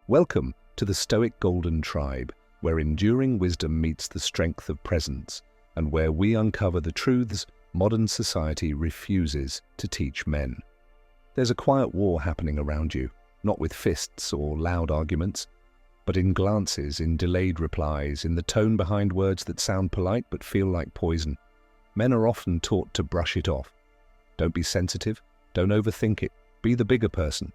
Welcome to the Stoic Golden Tribe, where enduring wisdom meets the strength of presence, and where we uncover the truths modern society refuses to teach men. There's a quiet war happening around you, not with fists or loud arguments, but in glances, in delayed replies, in the tone behind words that sound polite but feel like poison. Men are often taught to brush it off. Don't be sensitive, don't overthink it, be the bigger person.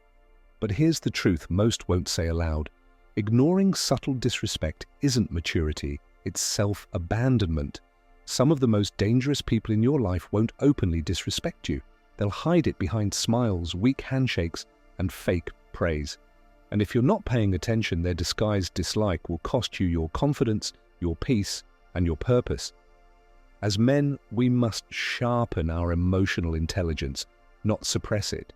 But here's the truth most won't say aloud. Ignoring subtle disrespect isn't maturity, it's self-abandonment. Some of the most dangerous people in your life won't openly disrespect you. They'll hide it behind smiles, weak handshakes, and fake praise. And if you're not paying attention, their disguised dislike will cost you your confidence, your peace, and your purpose. As men, we must sharpen our emotional intelligence, not suppress it.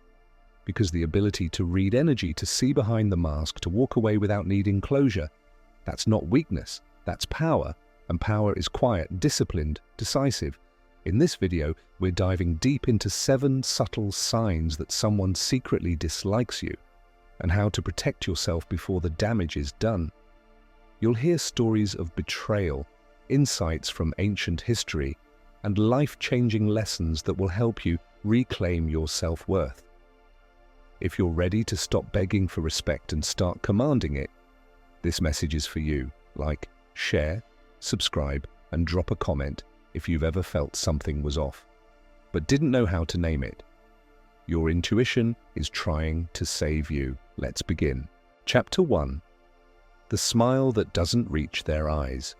Because the ability to read energy, to see behind the mask, to walk away without needing closure, that's not weakness, that's power. And power is quiet, disciplined, decisive. In this video, we're diving deep into 7 subtle signs that someone secretly dislikes you, and how to protect yourself before the damage is done. You'll hear stories of betrayal, insights from ancient history, and life-changing lessons that will help you reclaim your self-worth. If you're ready to stop begging for respect and start commanding it, this message is for you. Like, share, subscribe, and drop a comment if you've ever felt something was off, but didn't know how to name it. Your intuition is trying to save you. Let's begin. Chapter 1. The smile that doesn't reach their eyes.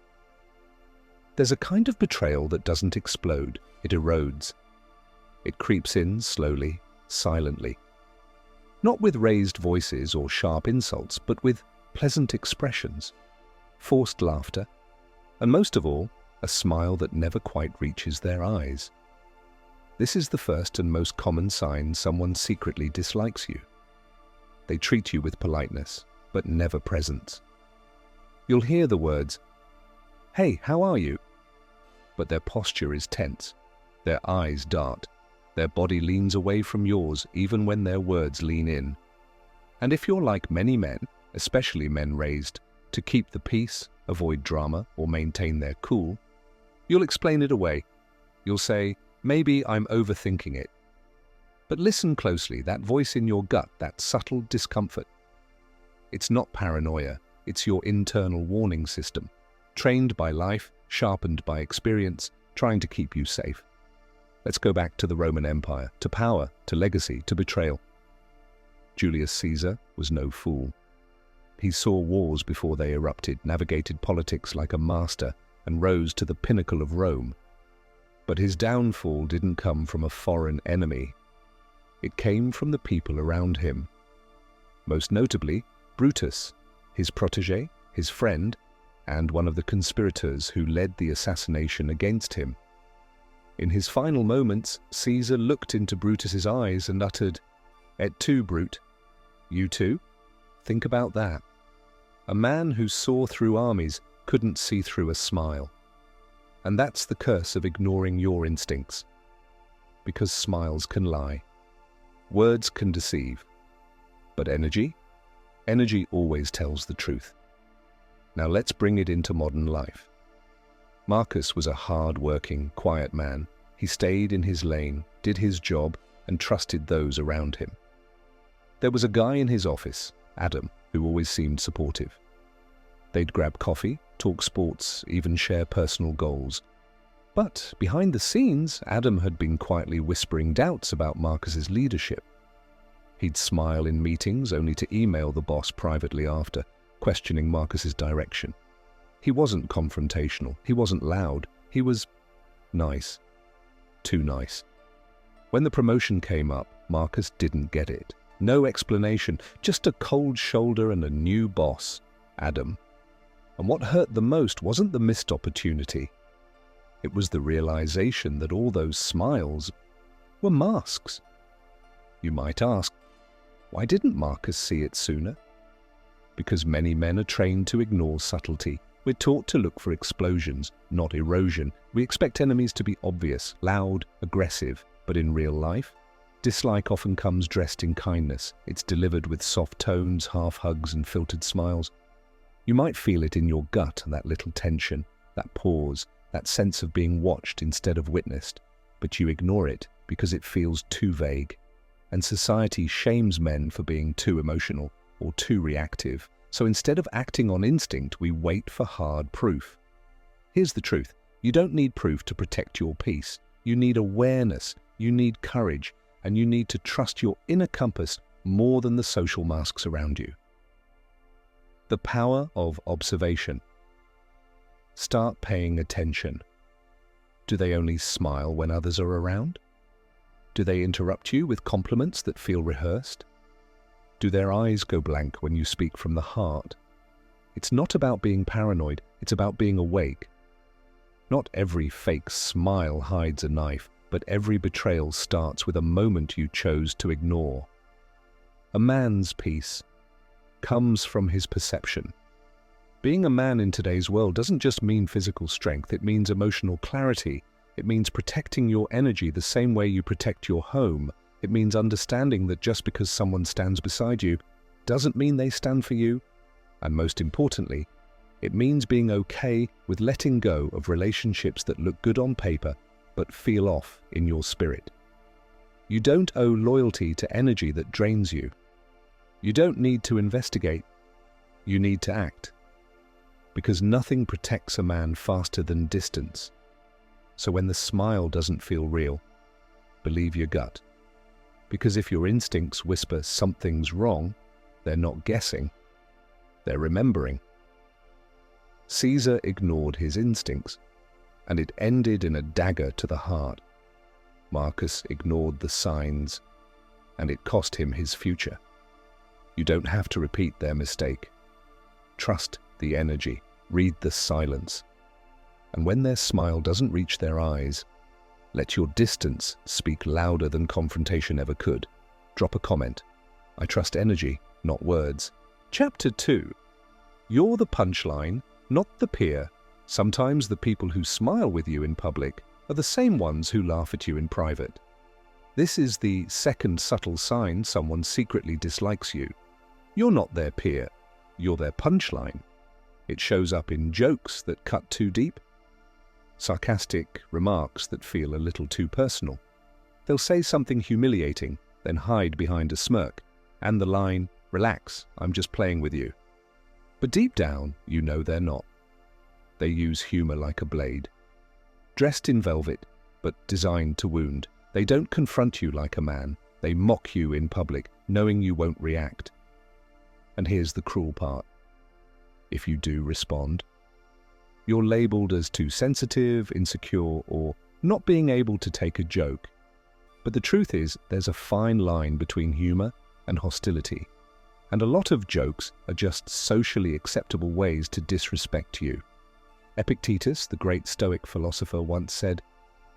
There's a kind of betrayal that doesn't explode, it erodes. It creeps in slowly, silently. Not with raised voices or sharp insults, but with pleasant expressions, forced laughter, and most of all, a smile that never quite reaches their eyes. This is the first and most common sign someone secretly dislikes you. They treat you with politeness, but never presence. You'll hear the words, "Hey, how are you?" But their posture is tense, their eyes dart, their body leans away from yours even when their words lean in. And if you're like many men, especially men raised to keep the peace, avoid drama, or maintain their cool, you'll explain it away. You'll say, "Maybe I'm overthinking it." But listen closely, that voice in your gut, that subtle discomfort. It's not paranoia, it's your internal warning system, trained by life, sharpened by experience, trying to keep you safe. Let's go back to the Roman Empire, to power, to legacy, to betrayal. Julius Caesar was no fool. He saw wars before they erupted, navigated politics like a master, and rose to the pinnacle of Rome. But his downfall didn't come from a foreign enemy. It came from the people around him. Most notably, Brutus, his protege, his friend, and one of the conspirators who led the assassination against him. In his final moments, Caesar looked into Brutus's eyes and uttered, "Et tu, Brute? You too?" Think about that. A man who saw through armies couldn't see through a smile. And that's the curse of ignoring your instincts. Because smiles can lie. Words can deceive. But energy? Energy always tells the truth. Now let's bring it into modern life. Marcus was a hard-working, quiet man. He stayed in his lane, did his job, and trusted those around him. There was a guy in his office, Adam, who always seemed supportive. They'd grab coffee, talk sports, even share personal goals. But behind the scenes, Adam had been quietly whispering doubts about Marcus's leadership. He'd smile in meetings only to email the boss privately after, questioning Marcus's direction. He wasn't confrontational, he wasn't loud, he was nice. Too nice. When the promotion came up, Marcus didn't get it. No explanation, just a cold shoulder and a new boss, Adam. And what hurt the most wasn't the missed opportunity. It was the realization that all those smiles were masks. You might ask, why didn't Marcus see it sooner? Because many men are trained to ignore subtlety. We're taught to look for explosions, not erosion. We expect enemies to be obvious, loud, aggressive, but in real life, Dislike often comes dressed in kindness. It's delivered with soft tones, half hugs and filtered smiles. You might feel it in your gut, that little tension, that pause, that sense of being watched instead of witnessed, but you ignore it because it feels too vague. And society shames men for being too emotional or too reactive. So instead of acting on instinct, we wait for hard proof. Here's the truth. You don't need proof to protect your peace. You need awareness, you need courage, and you need to trust your inner compass more than the social masks around you. The power of observation. Start paying attention. Do they only smile when others are around? Do they interrupt you with compliments that feel rehearsed? Do their eyes go blank when you speak from the heart? It's not about being paranoid, it's about being awake. Not every fake smile hides a knife, but every betrayal starts with a moment you chose to ignore. A man's peace comes from his perception. Being a man in today's world doesn't just mean physical strength, it means emotional clarity. It means protecting your energy the same way you protect your home. It means understanding that just because someone stands beside you doesn't mean they stand for you. And most importantly, it means being okay with letting go of relationships that look good on paper but feel off in your spirit. You don't owe loyalty to energy that drains you. You don't need to investigate. You need to act. Because nothing protects a man faster than distance. So when the smile doesn't feel real, believe your gut. Because if your instincts whisper something's wrong, they're not guessing, they're remembering. Caesar ignored his instincts, and it ended in a dagger to the heart. Marcus ignored the signs, and it cost him his future. You don't have to repeat their mistake. Trust the energy, read the silence. And when their smile doesn't reach their eyes, let your distance speak louder than confrontation ever could. Drop a comment. I trust energy, not words. Chapter 2. You're the punchline, not the peer. Sometimes the people who smile with you in public are the same ones who laugh at you in private. This is the second subtle sign someone secretly dislikes you. You're not their peer, you're their punchline. It shows up in jokes that cut too deep, sarcastic remarks that feel a little too personal. They'll say something humiliating, then hide behind a smirk, and the line, "Relax, I'm just playing with you." But deep down, you know they're not. They use humor like a blade. Dressed in velvet, but designed to wound. They don't confront you like a man. They mock you in public, knowing you won't react. And here's the cruel part. If you do respond, you're labeled as too sensitive, insecure, or not being able to take a joke. But the truth is, there's a fine line between humor and hostility. And a lot of jokes are just socially acceptable ways to disrespect you. Epictetus, the great Stoic philosopher, once said,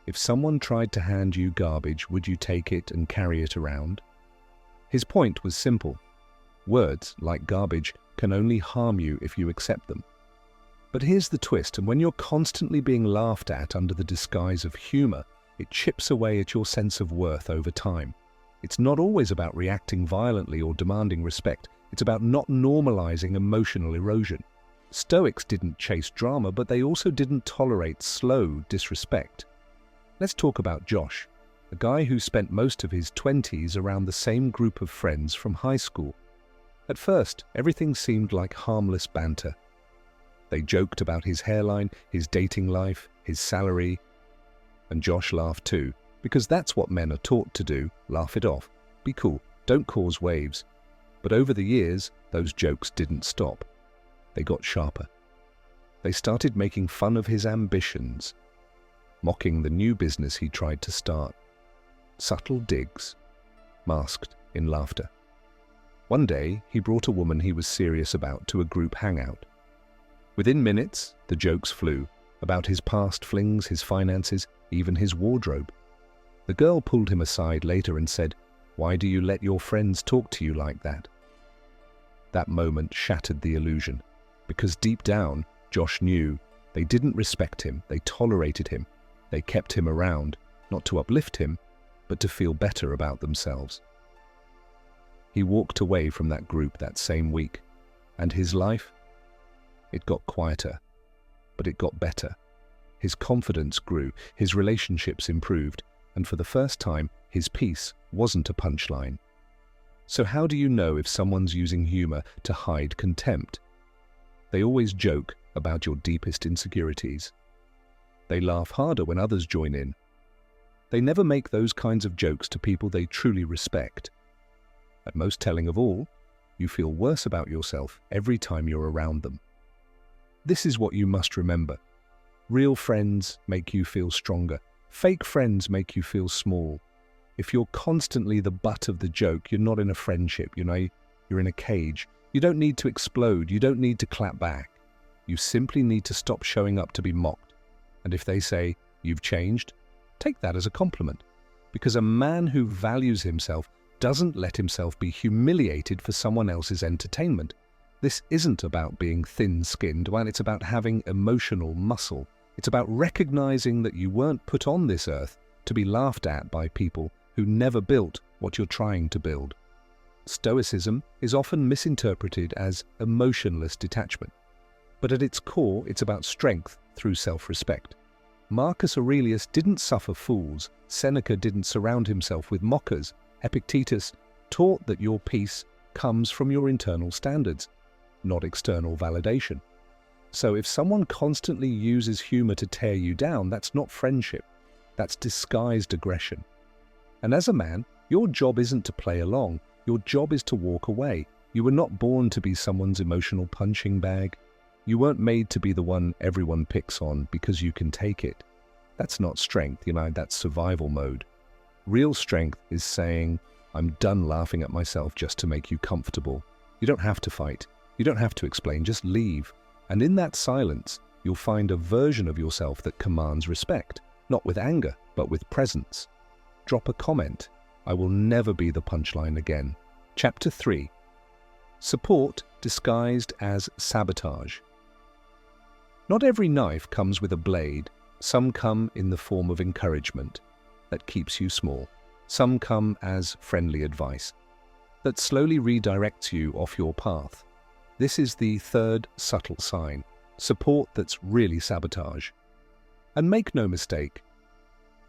"If someone tried to hand you garbage, would you take it and carry it around?" His point was simple. Words, like garbage, can only harm you if you accept them. But here's the twist, and when you're constantly being laughed at under the disguise of humor, it chips away at your sense of worth over time. It's not always about reacting violently or demanding respect. It's about not normalizing emotional erosion. Stoics didn't chase drama, but they also didn't tolerate slow disrespect. Let's talk about Josh, a guy who spent most of his 20s around the same group of friends from high school. At first, everything seemed like harmless banter. They joked about his hairline, his dating life, his salary, and Josh laughed too, because that's what men are taught to do, laugh it off, be cool, don't cause waves. But over the years, those jokes didn't stop. They got sharper. They started making fun of his ambitions, mocking the new business he tried to start. Subtle digs, masked in laughter. One day, he brought a woman he was serious about to a group hangout. Within minutes, the jokes flew, about his past flings, his finances, even his wardrobe. The girl pulled him aside later and said, "Why do you let your friends talk to you like that?" That moment shattered the illusion, because deep down, Josh knew they didn't respect him, they tolerated him, they kept him around, not to uplift him, but to feel better about themselves. He walked away from that group that same week, and his life, it got quieter, but it got better. His confidence grew, his relationships improved, and for the first time, his peace wasn't a punchline. So how do you know if someone's using humor to hide contempt? They always joke about your deepest insecurities. They laugh harder when others join in. They never make those kinds of jokes to people they truly respect. And most telling of all, you feel worse about yourself every time you're around them. This is what you must remember. Real friends make you feel stronger. Fake friends make you feel small. If you're constantly the butt of the joke, you're not in a friendship, you're in a cage. You don't need to explode, you don't need to clap back. You simply need to stop showing up to be mocked. And if they say, "You've changed," take that as a compliment. Because a man who values himself doesn't let himself be humiliated for someone else's entertainment. This isn't about being thin-skinned, it's about having emotional muscle. It's about recognizing that you weren't put on this earth to be laughed at by people who never built what you're trying to build. Stoicism is often misinterpreted as emotionless detachment, but at its core, it's about strength through self-respect. Marcus Aurelius didn't suffer fools, Seneca didn't surround himself with mockers, Epictetus taught that your peace comes from your internal standards, not external validation. So if someone constantly uses humor to tear you down, that's not friendship, that's disguised aggression. And as a man, your job isn't to play along, your job is to walk away. You were not born to be someone's emotional punching bag. You weren't made to be the one everyone picks on because you can take it. That's not strength, that's survival mode. Real strength is saying, "I'm done laughing at myself just to make you comfortable." You don't have to fight. You don't have to explain, just leave. And in that silence, you'll find a version of yourself that commands respect, not with anger, but with presence. Drop a comment. I will never be the punchline again. Chapter 3. Support disguised as sabotage. Not every knife comes with a blade. Some come in the form of encouragement that keeps you small. Some come as friendly advice that slowly redirects you off your path. This is the third subtle sign, support that's really sabotage. And make no mistake,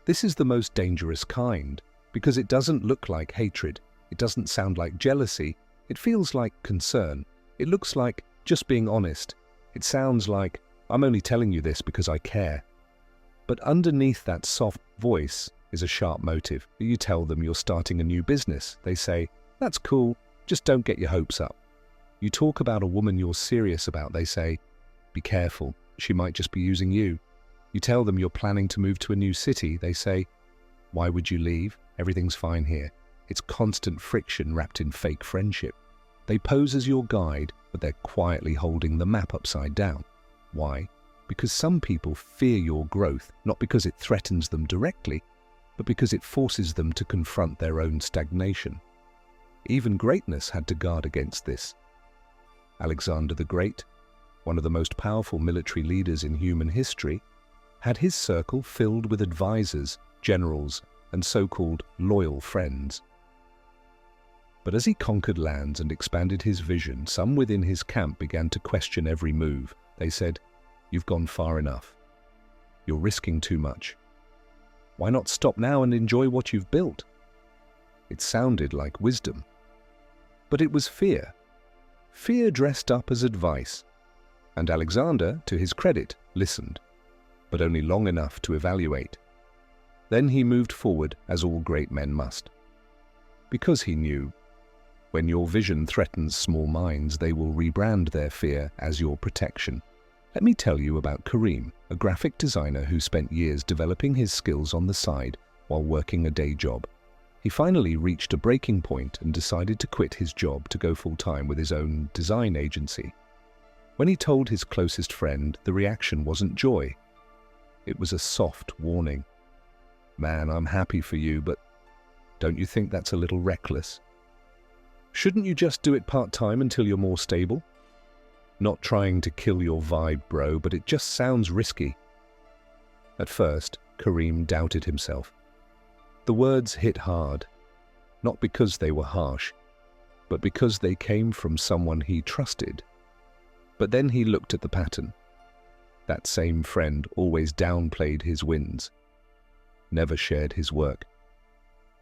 this is the most dangerous kind, because it doesn't look like hatred, it doesn't sound like jealousy, it feels like concern, it looks like just being honest, it sounds like, "I'm only telling you this because I care." But underneath that soft voice is a sharp motive. You tell them you're starting a new business. They say, "That's cool, just don't get your hopes up." You talk about a woman you're serious about. They say, "Be careful, she might just be using you." You tell them you're planning to move to a new city. They say, "Why would you leave? Everything's fine here." It's constant friction wrapped in fake friendship. They pose as your guide, but they're quietly holding the map upside down. Why? Because some people fear your growth, not because it threatens them directly, but because it forces them to confront their own stagnation. Even greatness had to guard against this. Alexander the Great, one of the most powerful military leaders in human history, had his circle filled with advisors, generals, and so-called loyal friends. But as he conquered lands and expanded his vision, some within his camp began to question every move. They said, "You've gone far enough. You're risking too much. Why not stop now and enjoy what you've built?" It sounded like wisdom, but it was fear. Fear dressed up as advice. And Alexander, to his credit, listened, but only long enough to evaluate. Then he moved forward, as all great men must. Because he knew, when your vision threatens small minds, they will rebrand their fear as your protection. Let me tell you about Kareem, a graphic designer who spent years developing his skills on the side while working a day job. He finally reached a breaking point and decided to quit his job to go full-time with his own design agency. When he told his closest friend, the reaction wasn't joy. It was a soft warning. "Man, I'm happy for you, but don't you think that's a little reckless? Shouldn't you just do it part-time until you're more stable? Not trying to kill your vibe, bro, but it just sounds risky." At first, Kareem doubted himself. The words hit hard, not because they were harsh, but because they came from someone he trusted. But then he looked at the pattern. That same friend always downplayed his wins, never shared his work,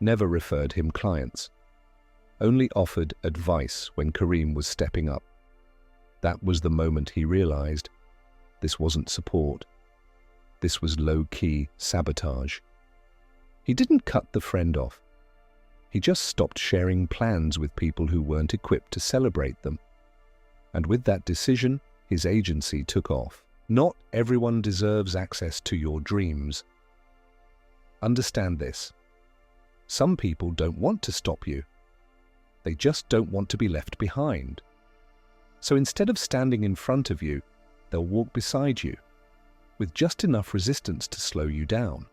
never referred him clients, only offered advice when Kareem was stepping up. That was the moment he realized this wasn't support. This was low-key sabotage. He didn't cut the friend off. He just stopped sharing plans with people who weren't equipped to celebrate them. And with that decision, his agency took off. Not everyone deserves access to your dreams. Understand this. Some people don't want to stop you. They just don't want to be left behind. So instead of standing in front of you, they'll walk beside you, with just enough resistance to slow you down.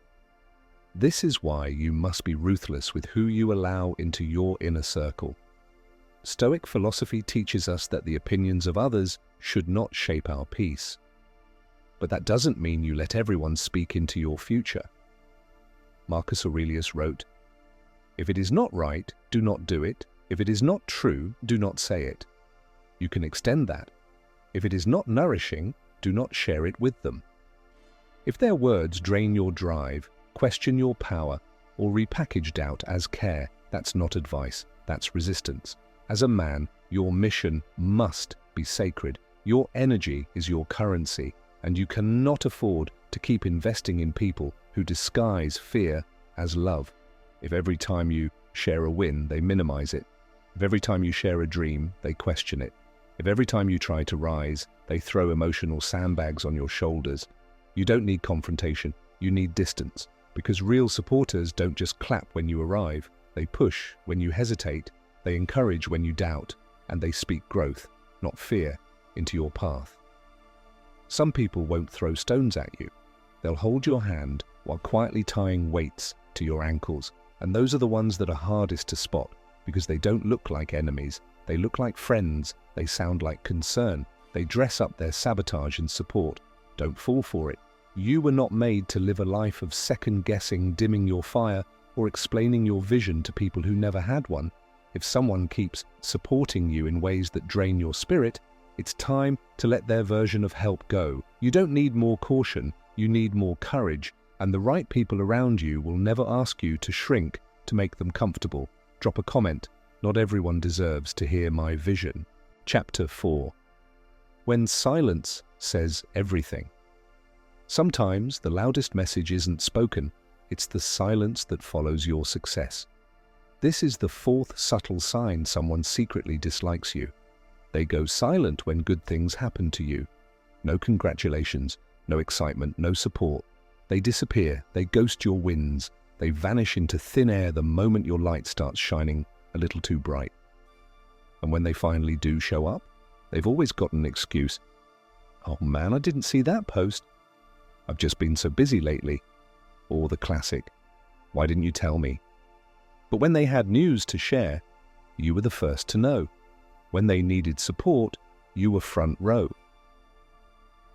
This is why you must be ruthless with who you allow into your inner circle. Stoic philosophy teaches us that the opinions of others should not shape our peace. But that doesn't mean you let everyone speak into your future. Marcus Aurelius wrote, "If it is not right, do not do it. If it is not true, do not say it." You can extend that. If it is not nourishing, do not share it with them. If their words drain your drive, question your power, or repackage doubt as care, that's not advice, that's resistance. As a man, your mission must be sacred. Your energy is your currency, and you cannot afford to keep investing in people who disguise fear as love. If every time you share a win, they minimize it. If every time you share a dream, they question it. If every time you try to rise, they throw emotional sandbags on your shoulders. You don't need confrontation, you need distance. Because real supporters don't just clap when you arrive, they push when you hesitate, they encourage when you doubt, and they speak growth, not fear, into your path. Some people won't throw stones at you. They'll hold your hand while quietly tying weights to your ankles, and those are the ones that are hardest to spot because they don't look like enemies, they look like friends, they sound like concern, they dress up their sabotage and support. Don't fall for it. You were not made to live a life of second-guessing, dimming your fire, or explaining your vision to people who never had one. If someone keeps supporting you in ways that drain your spirit, it's time to let their version of help go. You don't need more caution, you need more courage, and the right people around you will never ask you to shrink to make them comfortable. Drop a comment. Not everyone deserves to hear my vision. Chapter 4. When silence says everything. Sometimes the loudest message isn't spoken, it's the silence that follows your success. This is the fourth subtle sign someone secretly dislikes you. They go silent when good things happen to you. No congratulations, no excitement, no support. They disappear, they ghost your wins, they vanish into thin air the moment your light starts shining a little too bright. And when they finally do show up, they've always got an excuse. "Oh man, I didn't see that post. I've just been so busy lately." Or the classic, "Why didn't you tell me?" But when they had news to share, you were the first to know. When they needed support, you were front row.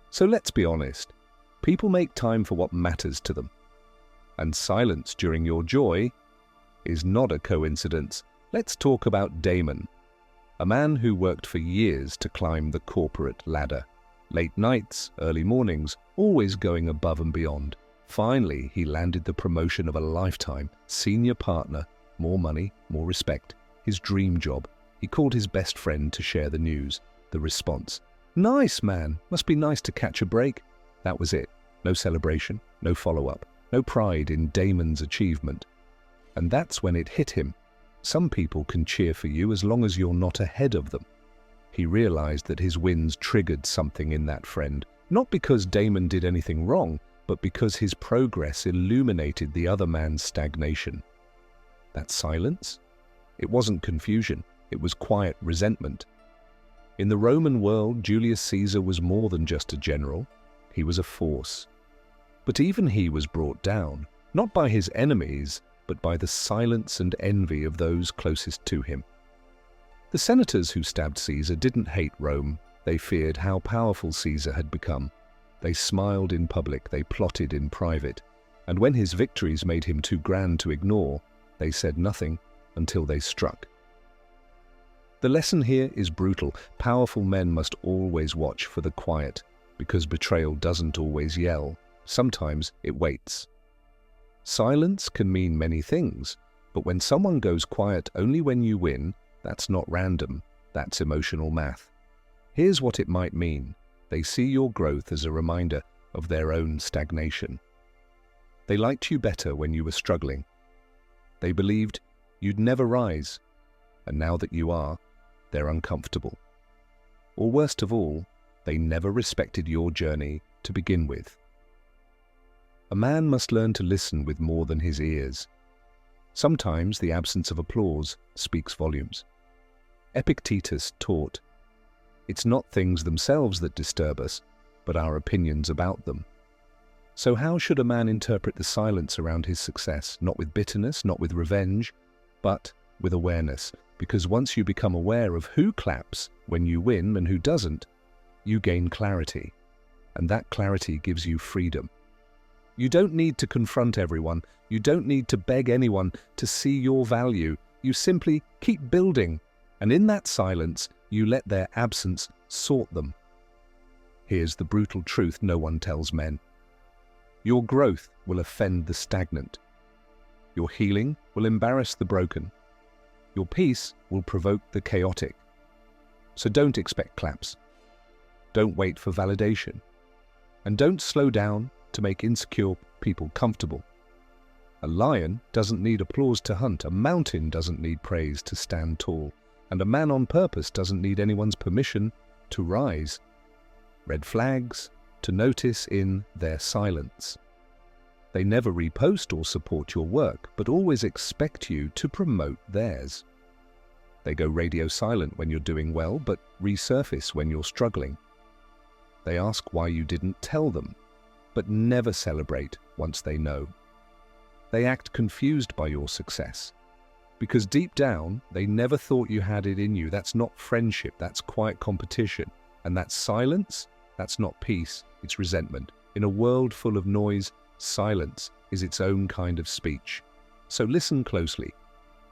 So let's be honest, people make time for what matters to them. And silence during your joy is not a coincidence. Let's talk about Damon, a man who worked for years to climb the corporate ladder. Late nights, early mornings, always going above and beyond. Finally, he landed the promotion of a lifetime, senior partner, more money, more respect, his dream job. He called his best friend to share the news. The response, "Nice, man. Must be nice to catch a break." That was it. No celebration, no follow-up, no pride in Damon's achievement. And that's when it hit him. Some people can cheer for you as long as you're not ahead of them. He realized that his wins triggered something in that friend, not because Damon did anything wrong, but because his progress illuminated the other man's stagnation. That silence? It wasn't confusion, it was quiet resentment. In the Roman world, Julius Caesar was more than just a general, he was a force. But even he was brought down, not by his enemies, but by the silence and envy of those closest to him. The senators who stabbed Caesar didn't hate Rome, they feared how powerful Caesar had become. They smiled in public, they plotted in private, And when his victories made him too grand to ignore, they said nothing until they struck. The lesson here is brutal. Powerful men must always watch for the quiet, because betrayal doesn't always yell. Sometimes it waits. Silence can mean many things, but when someone goes quiet only when you win, that's not random, that's emotional math. Here's what it might mean. They see your growth as a reminder of their own stagnation. They liked you better when you were struggling. They believed you'd never rise, and now that you are, they're uncomfortable. Or worst of all, they never respected your journey to begin with. A man must learn to listen with more than his ears. Sometimes the absence of applause speaks volumes. Epictetus taught, "It's not things themselves that disturb us, but our opinions about them." So how should a man interpret the silence around his success? Not with bitterness, not with revenge, but with awareness. Because once you become aware of who claps when you win and who doesn't, you gain clarity. And that clarity gives you freedom. You don't need to confront everyone. You don't need to beg anyone to see your value. You simply keep building. And in that silence, you let their absence sort them. Here's the brutal truth no one tells men. Your growth will offend the stagnant. Your healing will embarrass the broken. Your peace will provoke the chaotic. So don't expect claps. Don't wait for validation. And don't slow down to make insecure people comfortable. A lion doesn't need applause to hunt. A mountain doesn't need praise to stand tall. And a man on purpose doesn't need anyone's permission to rise. Red flags to notice in their silence. They never repost or support your work, but always expect you to promote theirs. They go radio silent when you're doing well, but resurface when you're struggling. They ask why you didn't tell them, but never celebrate once they know. They act confused by your success, because deep down, they never thought you had it in you. That's not friendship, that's quiet competition. And that silence, that's not peace, it's resentment. In a world full of noise, silence is its own kind of speech. So listen closely.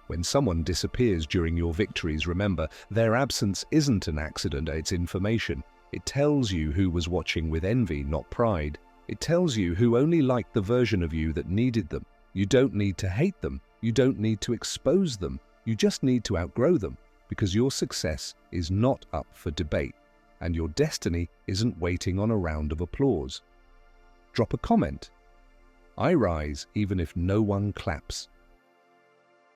When someone disappears during your victories, remember, their absence isn't an accident, it's information. It tells you who was watching with envy, not pride. It tells you who only liked the version of you that needed them. You don't need to hate them. You don't need to expose them. You just need to outgrow them, because your success is not up for debate, and your destiny isn't waiting on a round of applause. Drop a comment. I rise even if no one claps.